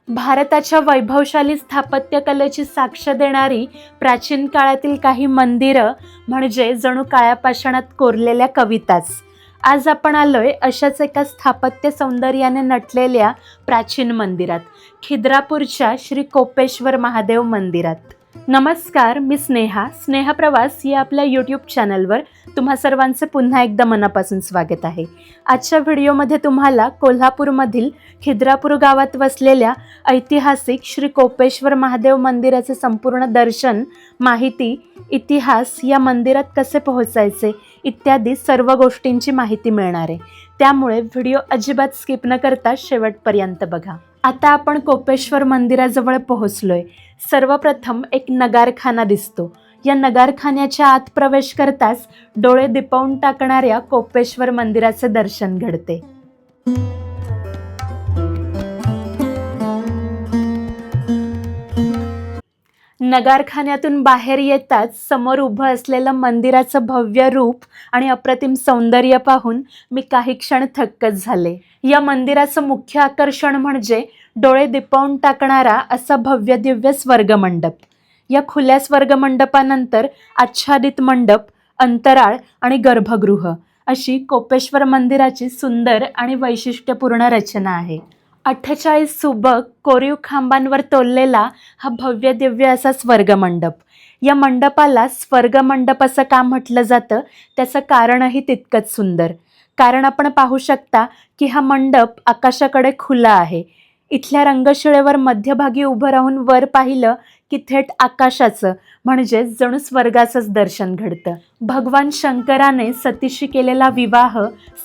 भारताच्या वैभवशाली स्थापत्यकलेची साक्ष देणारी प्राचीन काळातील काही मंदिरं म्हणजे जणू काळ्या पाषाणात कोरलेल्या कविताच. आज आपण आलोय अशाच एका स्थापत्य सौंदर्याने नटलेल्या प्राचीन मंदिरात, खिद्रापूरच्या श्री कोपेश्वर महादेव मंदिरात. नमस्कार, मी स्नेहा प्रवास या आपल्या यूट्यूब चॅनलवर तुम्हा सर्वांचे पुन्हा एकदा मनापासून स्वागत आहे. आजच्या व्हिडिओमध्ये तुम्हाला कोल्हापूरमधील खिद्रापूर गावात वसलेल्या ऐतिहासिक श्री कोपेश्वर महादेव मंदिराचे संपूर्ण दर्शन, माहिती, इतिहास, या मंदिरात कसे पोहोचायचे इत्यादी सर्व गोष्टींची माहिती मिळणार आहे. त्यामुळे व्हिडिओ अजिबात स्किप न करता शेवटपर्यंत बघा. आता आपण कोपेश्वर मंदिराजवळ पोहोचलोय. सर्वप्रथम एक नगारखाना दिसतो. या नगारखान्याच्या आत प्रवेश करताच डोळे दिपवून टाकणाऱ्या कोपेश्वर मंदिराचे दर्शन घडते. नगारखान्यातून बाहेर येताच समोर उभं असलेलं मंदिराचं भव्य रूप आणि अप्रतिम सौंदर्य पाहून मी काही क्षण थक्कच झाले. या मंदिराचं मुख्य आकर्षण म्हणजे डोळे दिपवून टाकणारा असा भव्य दिव्य स्वर्गमंडप. या खुल्या स्वर्गमंडपानंतर आच्छादित मंडप, अंतराळ आणि गर्भगृह अशी कोपेश्वर मंदिराची सुंदर आणि वैशिष्ट्यपूर्ण रचना आहे. 48 सुबक कोरीव खांबांवर तोललेला हा भव्य दिव्य असा स्वर्गमंडप. या मंडपाला स्वर्गमंडप असं का म्हटलं जातं त्याचं कारणही तितकंच सुंदर. कारण आपण पाहू शकता की हा मंडप आकाशाकडे खुला आहे. इथल्या रंगशिळेवर मध्यभागी उभं राहून वर पाहिलं की थेट आकाशाचं म्हणजे जणू स्वर्गाचंच दर्शन घडतं. भगवान शंकराने सतीशी केलेला विवाह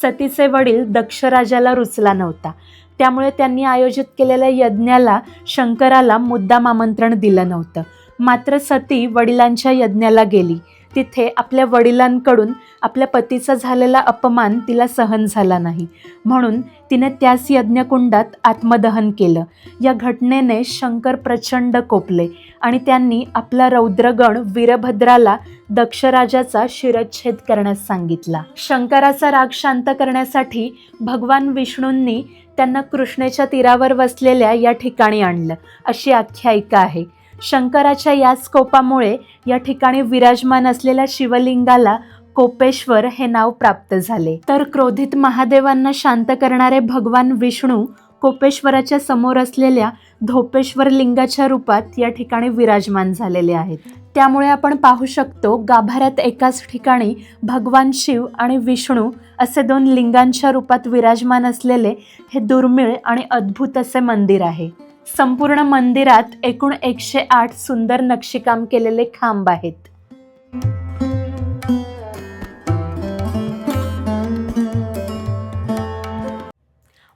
सतीचे वडील दक्षराजाला रुचला नव्हता. त्यामुळे त्यांनी आयोजित केलेल्या यज्ञाला शंकराला मुद्दाम आमंत्रण दिलं नव्हतं. मात्र सती वडिलांच्या यज्ञाला गेली. तिथे आपल्या वडिलांकडून आपल्या पतीचा झालेला अपमान तिला सहन झाला नाही, म्हणून तिने त्याच यज्ञकुंडात आत्मदहन केलं. या घटनेने शंकर प्रचंड कोपले आणि त्यांनी आपला रौद्रगण वीरभद्राला दक्षराजाचा शिरच्छेद करण्यास सांगितला. शंकराचा राग शांत करण्यासाठी भगवान विष्णूंनी त्यांना कृष्णेच्या तीरावर वसलेल्या या ठिकाणी आणलं, अशी आख्यायिका आहे. शंकराच्या याच कोपामुळे या ठिकाणी विराजमान असलेल्या शिवलिंगाला कोपेश्वर हे नाव प्राप्त झाले. तर क्रोधित महादेवांना शांत करणारे भगवान विष्णू कोपेश्वराच्या समोर असलेल्या धोपेश्वर लिंगाच्या रूपात या ठिकाणी विराजमान झालेले आहेत. त्यामुळे आपण पाहू शकतो गाभाऱ्यात एकाच ठिकाणी भगवान शिव आणि विष्णू असे दोन लिंगांच्या रूपात विराजमान असलेले हे दुर्मिळ आणि अद्भुत असे मंदिर आहे. संपूर्ण मंदिरात एकूण 108 सुंदर नक्षीकाम केलेले खांब आहेत.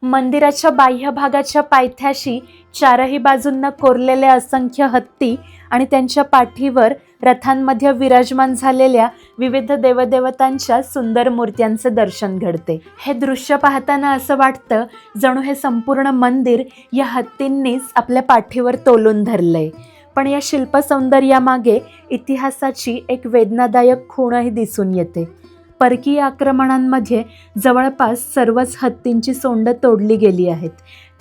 मंदिराच्या बाह्य भागाच्या पायथ्याशी चारही बाजूंना कोरलेल्या असंख्य हत्ती आणि त्यांच्या पाठीवर रथांमध्ये विराजमान झालेल्या विविध देवदेवतांच्या सुंदर मूर्त्यांचे दर्शन घडते. हे दृश्य पाहताना असं वाटतं जणू हे संपूर्ण मंदिर या हत्तींनीच आपल्या पाठीवर तोलून धरलंय. पण या शिल्पसौंदर्यामागे इतिहासाची एक वेदनादायक खूणही दिसून येते. परकीय आक्रमणांमध्ये जवळपास सर्वच हत्तींची सोंड तोडली गेली आहेत.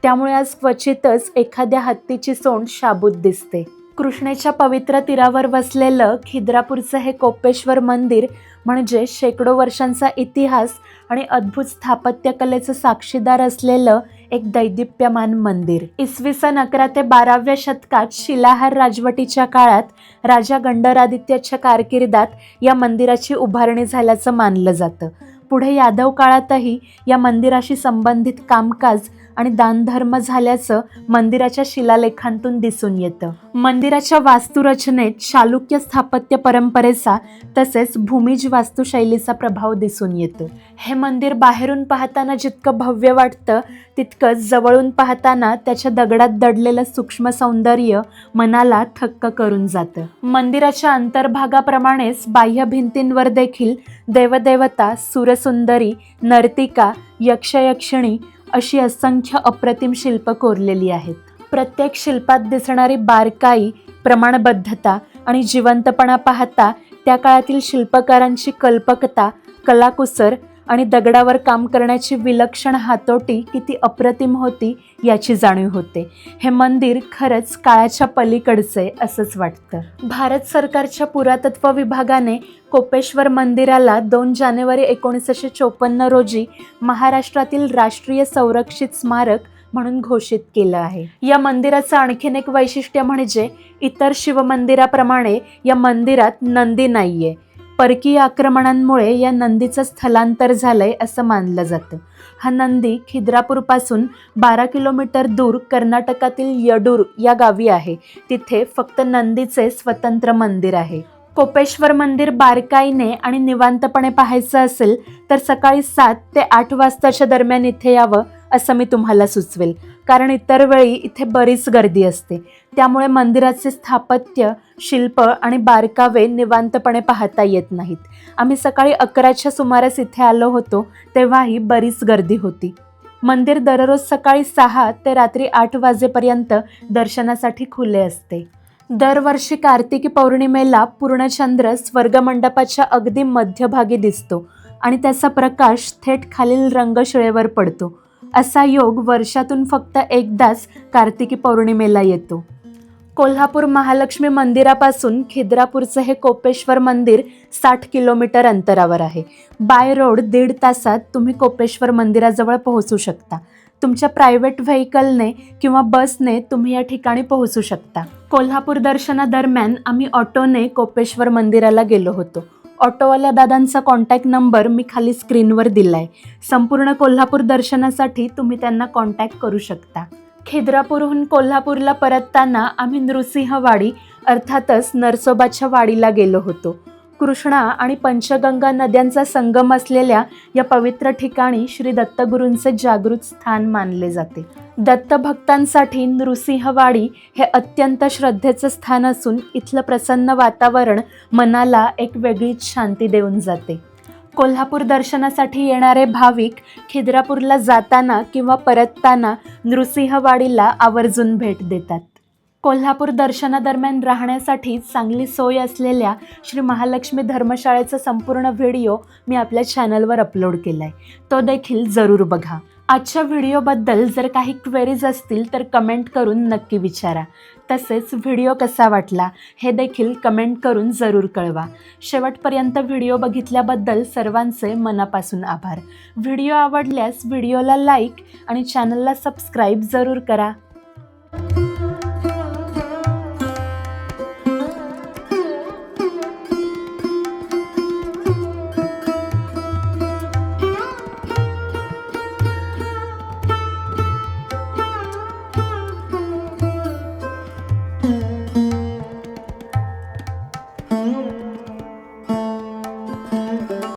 त्यामुळे आज क्वचितच एखाद्या हत्तीची सोंड शाबूत दिसते. कृष्णेच्या पवित्र तीरावर वसलेलं खिद्रापूरचं हे कोपेश्वर मंदिर म्हणजे शेकडो वर्षांचा इतिहास आणि अद्भुत स्थापत्यकलेचं साक्षीदार असलेलं एक दैदिप्यमान मंदिर. इसवी सन 11 ते 12व्या शतकात शिलाहार राजवटीच्या काळात राजा गंडरादित्याच्या कारकिर्दात या मंदिराची उभारणी झाल्याचं मानलं जातं. पुढे यादव काळातही या मंदिराशी संबंधित कामकाज आणि दानधर्म झाल्याचं मंदिराच्या शिलालेखांतून दिसून येतं. मंदिराच्या वास्तुरचनेत चालुक्य स्थापत्य परंपरेचा तसेच भूमिज वास्तुशैलीचा प्रभाव दिसून येतो. हे मंदिर बाहेरून पाहताना जितकं भव्य वाटतं तितकंच जवळून पाहताना त्याच्या दगडात दडलेलं सूक्ष्म सौंदर्य मनाला थक्क करून जातं. मंदिराच्या अंतर्भागाप्रमाणेच बाह्य भिंतींवर देखील देवदेवता, सुरसुंदरी, नर्तिका, यक्षयक्षिणी अशी असंख्य अप्रतिम शिल्प कोरलेली आहेत. प्रत्येक शिल्पात दिसणारी बारकाई, प्रमाणबद्धता आणि जिवंतपणा पाहता त्या काळातील शिल्पकारांची कल्पकता, कलाकुसर आणि दगडावर काम करण्याची विलक्षण हातोटी किती अप्रतिम होती याची जाणीव होते. हे मंदिर खरंच काळाच्या पलीकडचे असंच वाटतं. भारत सरकारच्या पुरातत्व विभागाने कोपेश्वर मंदिराला 2 जानेवारी 1954 रोजी महाराष्ट्रातील राष्ट्रीय संरक्षित स्मारक म्हणून घोषित केलं आहे. या मंदिराचं आणखीन एक वैशिष्ट्य म्हणजे इतर शिवमंदिराप्रमाणे या मंदिरात नंदी नाहीये. परकीय आक्रमणांमुळे या नंदीचं स्थलांतर झालंय असं मानलं जातं. हा नंदी खिद्रापूरपासून 12 किलोमीटर दूर कर्नाटकातील यडूर या गावी आहे. तिथे फक्त नंदीचे स्वतंत्र मंदिर आहे. कोपेश्वर मंदिर बारकाईने आणि निवांतपणे पाहायचं असेल तर सकाळी 7 ते 8 वाजताच्या दरम्यान इथे यावं असं मी तुम्हाला सुचवेल, कारण इतर वेळी इथे बरीच गर्दी असते. त्यामुळे मंदिराचे स्थापत्य, शिल्प आणि बारकावे निवांतपणे पाहता येत नाहीत. आम्ही सकाळी 11च्या सुमारास इथे आलो होतो, तेव्हाही बरीच गर्दी होती. मंदिर दररोज सकाळी 6 ते रात्री 8 वाजेपर्यंत दर्शनासाठी खुले असते. दरवर्षी कार्तिकी पौर्णिमेला पूर्णचंद्र स्वर्गमंडपाच्या अगदी मध्यभागी दिसतो आणि त्याचा प्रकाश थेट खालील रंगशिळेवर पडतो. असा योग वर्षातून फक्त एकदाच कार्तिकी पौर्णिमेला येतो. कोल्हापूर महालक्ष्मी मंदिरापासून खिद्रापूरचं हे कोपेश्वर मंदिर 60 किलोमीटर अंतरावर आहे. बाय रोड 1.5 तासात तुम्ही कोपेश्वर मंदिराजवळ पोहोचू शकता. तुमच्या प्रायव्हेट व्हेकलने किंवा बसने तुम्ही या ठिकाणी पोहोचू शकता. कोल्हापूर दर्शनादरम्यान आम्ही ऑटोने कोपेश्वर मंदिराला गेलो होतो. ऑटोवाल्या दादांचा कॉन्टॅक्ट नंबर मी खाली स्क्रीनवर दिलाय. संपूर्ण कोल्हापूर दर्शनासाठी तुम्ही त्यांना कॉन्टॅक्ट करू शकता. खिद्रापूरहून कोल्हापूरला परतताना आम्ही नृसिंहवाडी अर्थातच नरसोबाच्या वाडीला गेलो होतो. कृष्णा आणि पंचगंगा नद्यांचा संगम असलेल्या या पवित्र ठिकाणी श्री दत्तगुरूंचे जागृत स्थान मानले जाते. दत्तभक्तांसाठी नृसिंहवाडी हे अत्यंत श्रद्धेचं स्थान असून इथलं प्रसन्न वातावरण मनाला एक वेगळीच शांती देऊन जाते. कोल्हापूर दर्शनासाठी येणारे भाविक खिद्रापूरला जाताना किंवा परतताना नृसिंहवाडीला आवर्जून भेट देतात. कोल्हापूर दर्शनादरम्यान राहण्यासाठी चांगली सोय असलेल्या श्री महालक्ष्मी धर्मशाळेचा संपूर्ण व्हिडिओ मी आपल्या चॅनलवर अपलोड केला आहे. तो देखील जरूर बघा. आजच्या व्हिडिओबद्दल जर काही क्वेरीज असतील तर कमेंट करून नक्की विचारा. तसेच व्हिडिओ कसा वाटला हे देखील कमेंट करून जरूर कळवा. शेवटपर्यंत व्हिडिओ बघितल्याबद्दल सर्वांचे मनापासून आभार. व्हिडिओ आवडल्यास व्हिडिओला लाईक आणि चॅनलला सबस्क्राईब जरूर करा.